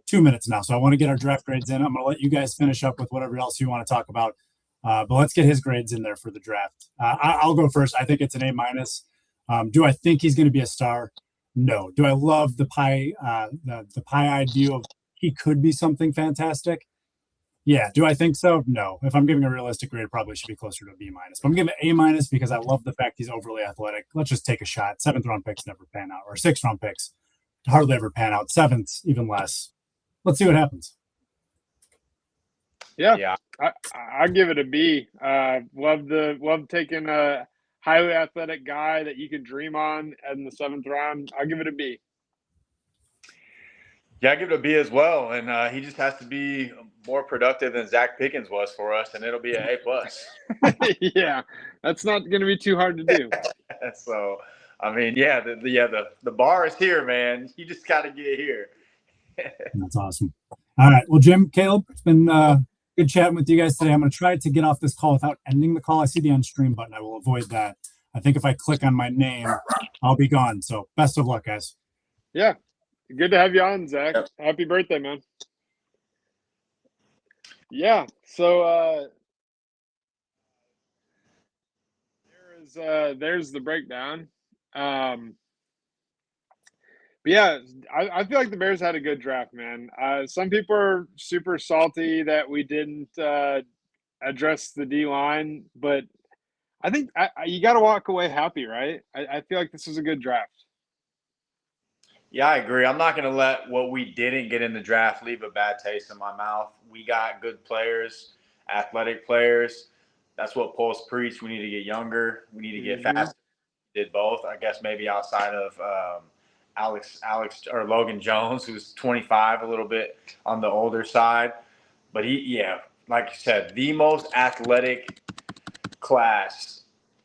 2 minutes now, so I want to get our draft grades in. I'm going to let you guys finish up with whatever else you want to talk about, but let's get his grades in there for the draft. I'll go first. I think it's an A-. Do I think he's going to be a star? No. Do I love the pie-eyed view of he could be something fantastic? Yeah. Do I think so? No. If I'm giving a realistic grade, it probably should be closer to a B-. But I'm giving it A- because I love the fact he's overly athletic. Let's just take a shot. 7th round picks never pan out, or 6th round picks hardly ever pan out. 7th, even less. Let's see what happens. Yeah. I give it a B. Love taking a highly athletic guy that you can dream on in the 7th round. I'll give it a B. Yeah, I give it a B as well, and he just has to be more productive than Zach Pickens was for us, and it'll be an A+. Yeah, that's not going to be too hard to do. So, I mean, the bar is here, man. You just got to get here. That's awesome. All right, well, Jim, Caleb, it's been good chatting with you guys today. I'm going to try to get off this call without ending the call. I see the end stream button. I will avoid that. I think if I click on my name, I'll be gone. So, best of luck, guys. Yeah. Good to have you on, Zach. Yep. Happy birthday, man. Yeah. So there's the breakdown. But yeah, I feel like the Bears had a good draft, man. Some people are super salty that we didn't address the D line, but I think you got to walk away happy, right? I feel like this was a good draft. Yeah, I agree. I'm not going to let what we didn't get in the draft leave a bad taste in my mouth. We got good players, athletic players. That's what Pulse preached. We need to get younger. We need to get faster. We did both. I guess maybe outside of Alex or Logan Jones, who's 25, a little bit on the older side. But like you said, the most athletic class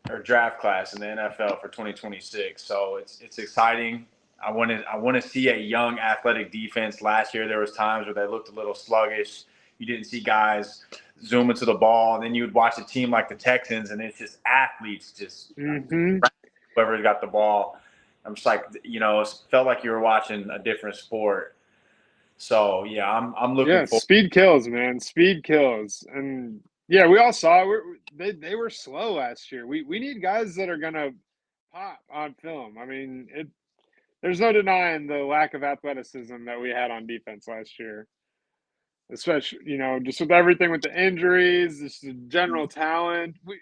or draft class in the NFL for 2026. So it's exciting. I want to see a young athletic defense. Last year there was times where they looked a little sluggish. You didn't see guys zoom into the ball, and then you would watch a team like the Texans, and it's just athletes just whoever's got the ball. I'm just like, it felt like you were watching a different sport. So yeah, I'm looking. Yeah, speed kills, man. Speed kills, and yeah, we all saw they were slow last year. We need guys that are gonna pop on film. I mean, there's no denying the lack of athleticism that we had on defense last year, especially just with everything with the injuries, just the general talent. We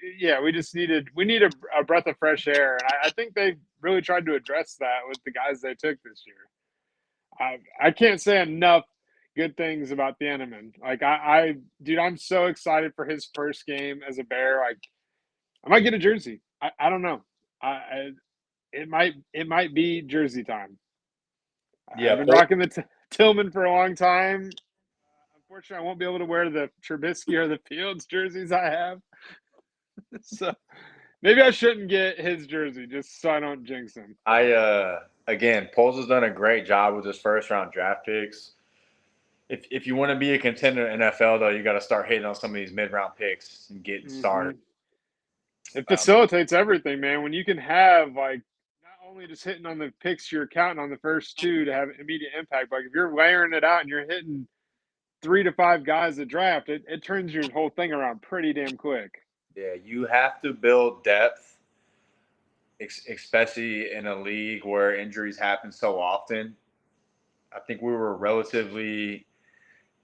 need a breath of fresh air, and I think they really tried to address that with the guys they took this year. I can't say enough good things about the Enneman. Like dude, I'm so excited for his first game as a Bear. Like I might get a jersey. I don't know. It might be jersey time. Yeah, I've been rocking the Tillman for a long time. Unfortunately, I won't be able to wear the Trubisky or the Fields jerseys I have. So maybe I shouldn't get his jersey just so I don't jinx him. Again, Poles has done a great job with his first round draft picks. If you want to be a contender in NFL, though, you got to start hitting on some of these mid round picks and getting started. It facilitates everything, man. When you can have like not only just hitting on the picks you're counting on the first two to have immediate impact, like if you're layering it out and you're hitting 3 to 5 guys a draft, it turns your whole thing around pretty damn quick. Yeah, you have to build depth, especially in a league where injuries happen so often. I think we were relatively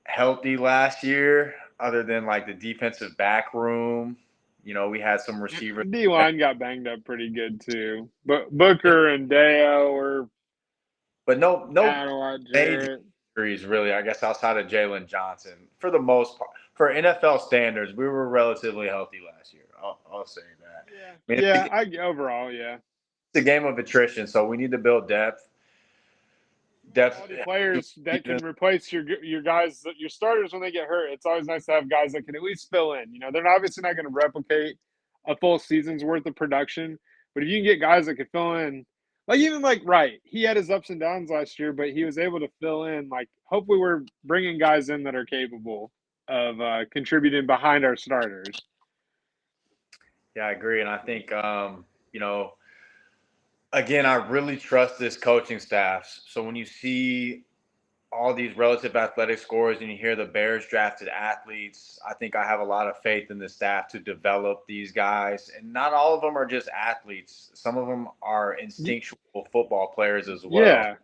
healthy last year, other than like the defensive back room. We had some receivers. D line got banged up pretty good too, but Booker and Deo were. But no major injuries really. I guess outside of Jalen Johnson, for the most part, for NFL standards, we were relatively healthy last year. I'll say that. Overall, yeah. It's a game of attrition, so we need to build depth. Players that can replace your guys, your starters when they get hurt. It's always nice to have guys that can at least fill in. They're obviously not going to replicate a full season's worth of production, but if you can get guys that can fill in, like even like Wright, he had his ups and downs last year, but he was able to fill in. Like hopefully we're bringing guys in that are capable of contributing behind our starters. Yeah, I agree, and I think again, I really trust this coaching staff. So when you see all these relative athletic scores and you hear the Bears drafted athletes, I think I have a lot of faith in the staff to develop these guys. And not all of them are just athletes. Some of them are instinctual football players as well. Yeah.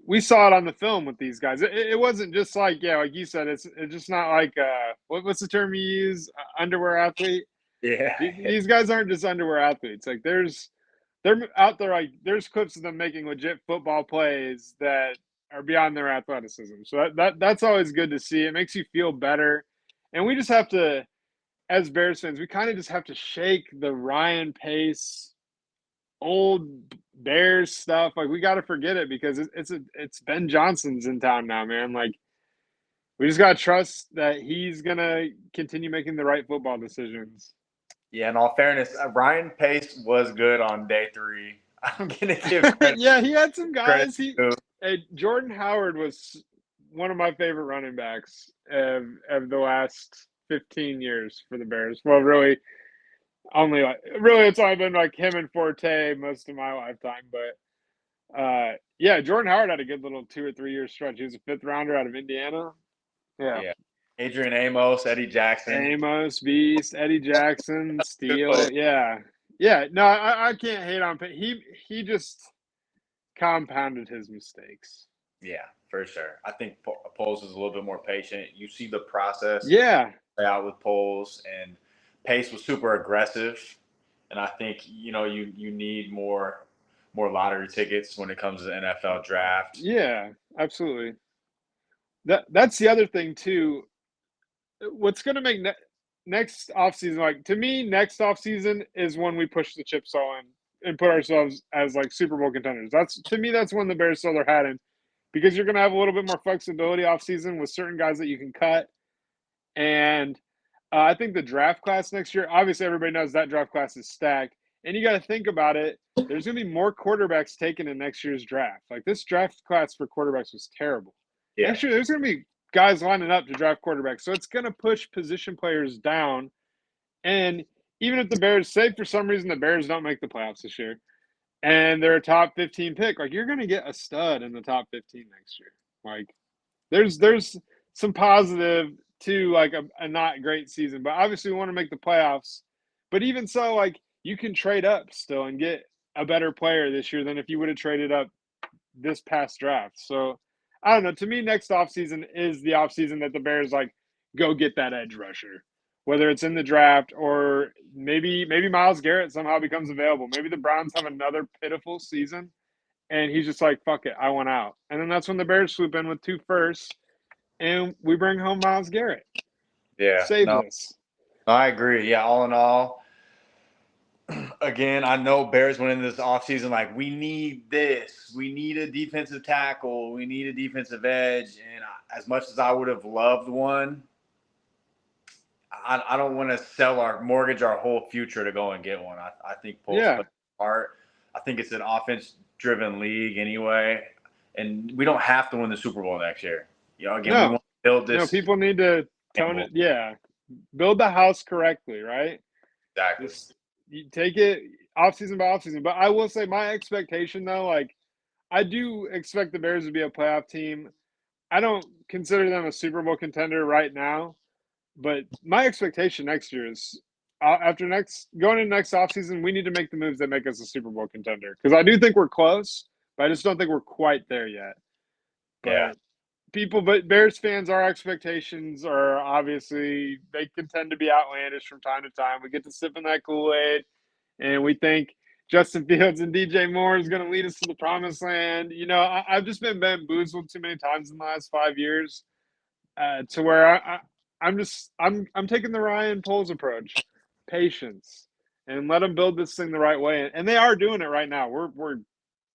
We saw it on the film with these guys. It wasn't just like, like you said, it's just not like, what's the term you use? Underwear athlete? Yeah. These guys aren't just underwear athletes. Like they're out there, like there's clips of them making legit football plays that are beyond their athleticism. So that's always good to see. It makes you feel better. And we just have to, as Bears fans, we kind of just have to shake the Ryan Pace old Bears stuff. Like we got to forget it because it's Ben Johnson's in town now, man. Like we just got to trust that he's going to continue making the right football decisions. Yeah, in all fairness, Ryan Pace was good on day 3. I'm gonna give credit. Yeah, he had some guys. Jordan Howard was one of my favorite running backs of the last 15 years for the Bears. Well, really, it's only been like him and Forte most of my lifetime. Yeah, Jordan Howard had a good little 2 or 3 year stretch. He was a 5th rounder out of Indiana. Yeah. Adrian Amos, Eddie Jackson. Amos, Beast, Eddie Jackson, Steele. Yeah. No, I can't hate on Pitt. He just compounded his mistakes. Yeah, for sure. I think Poles is a little bit more patient. You see the process play out with Poles, and Pace was super aggressive. And I think, you need more lottery tickets when it comes to the NFL draft. Yeah, absolutely. That's the other thing too. What's going to make next offseason, like, to me, next offseason is when we push the chips all in and put ourselves as like Super Bowl contenders. To me, that's when the Bears throw their hat in, because you're going to have a little bit more flexibility offseason with certain guys that you can cut. And I think the draft class next year, obviously everybody knows that draft class is stacked. And you got to think about it. There's going to be more quarterbacks taken in next year's draft. Like, this draft class for quarterbacks was terrible. Yeah. Next year, there's going to be guys lining up to draft quarterbacks. So it's going to push position players down. And even if the Bears, say for some reason the Bears don't make the playoffs this year and they're a top 15 pick, like, you're going to get a stud in the top 15 next year. Like, there's some positive to like a not great season, but obviously we want to make the playoffs. But even so, like, you can trade up still and get a better player this year than if you would have traded up this past draft. So I don't know. To me, next offseason is the offseason that the Bears, like, go get that edge rusher, whether it's in the draft or maybe Myles Garrett somehow becomes available. Maybe the Browns have another pitiful season and he's just like, fuck it, I want out. And then that's when the Bears swoop in with 2 firsts and we bring home Myles Garrett. Yeah. Save this. I agree. Yeah, all in all, again, I know Bears went into this offseason like, we need this. We need a defensive tackle. We need a defensive edge. And as much as I would have loved one, I don't want to mortgage our whole future to go and get one. I think Poles plays part. I think it's an offense-driven league anyway. And we don't have to win the Super Bowl next year. Again, we want to build this. No, people need to tone it. Yeah. Build the house correctly, right? Exactly. You take it offseason by offseason. But I will say my expectation, though, like, I do expect the Bears to be a playoff team. I don't consider them a Super Bowl contender right now. But my expectation next year is going into next offseason, we need to make the moves that make us a Super Bowl contender. Because I do think we're close, but I just don't think we're quite there yet. But but Bears fans, our expectations are obviously, they can tend to be outlandish from time to time. We get to sip in that Kool-Aid, and we think Justin Fields and DJ Moore is going to lead us to the promised land. I've just been bamboozled too many times in the last 5 years to where I'm taking the Ryan Poles approach, patience, and let them build this thing the right way. And they are doing it right now. We're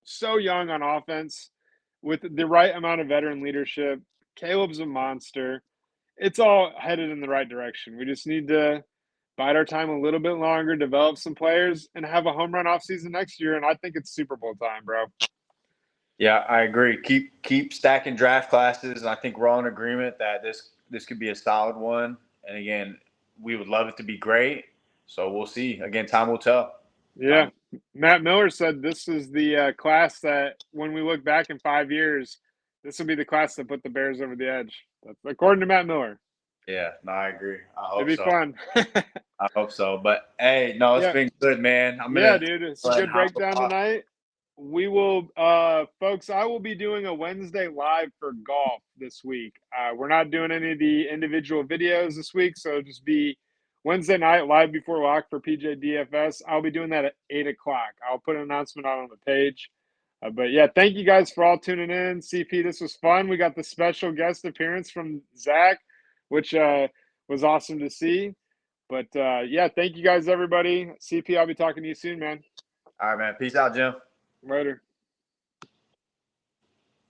so young on offense with the right amount of veteran leadership. Caleb's a monster. It's all headed in the right direction. We just need to bide our time a little bit longer, develop some players, and have a home run offseason next year. And I think it's Super Bowl time, bro. Yeah, I agree. Keep stacking draft classes. I think we're all in agreement that this could be a solid one. And again, we would love it to be great. So we'll see. Again, time will tell. Yeah. Matt Miller said this is the class that when we look back in 5 years, this will be the class that put the Bears over the edge. That's according to Matt Miller. Yeah, no, I agree. I hope It'd be fun. I hope so. But hey, no, it's been good, man. Dude, it's a good breakdown tonight. We will, folks, I will be doing a Wednesday live for golf this week. We're not doing any of the individual videos this week, so it'll just be Wednesday night live before lock for PJ DFS. I'll be doing that at 8 o'clock. I'll put an announcement out on the page. But yeah, thank you guys for all tuning in. CP, this was fun. We got the special guest appearance from Zach, which was awesome to see. But yeah, thank you guys, everybody. CP, I'll be talking to you soon, man. All right, man. Peace out, Jim. Later.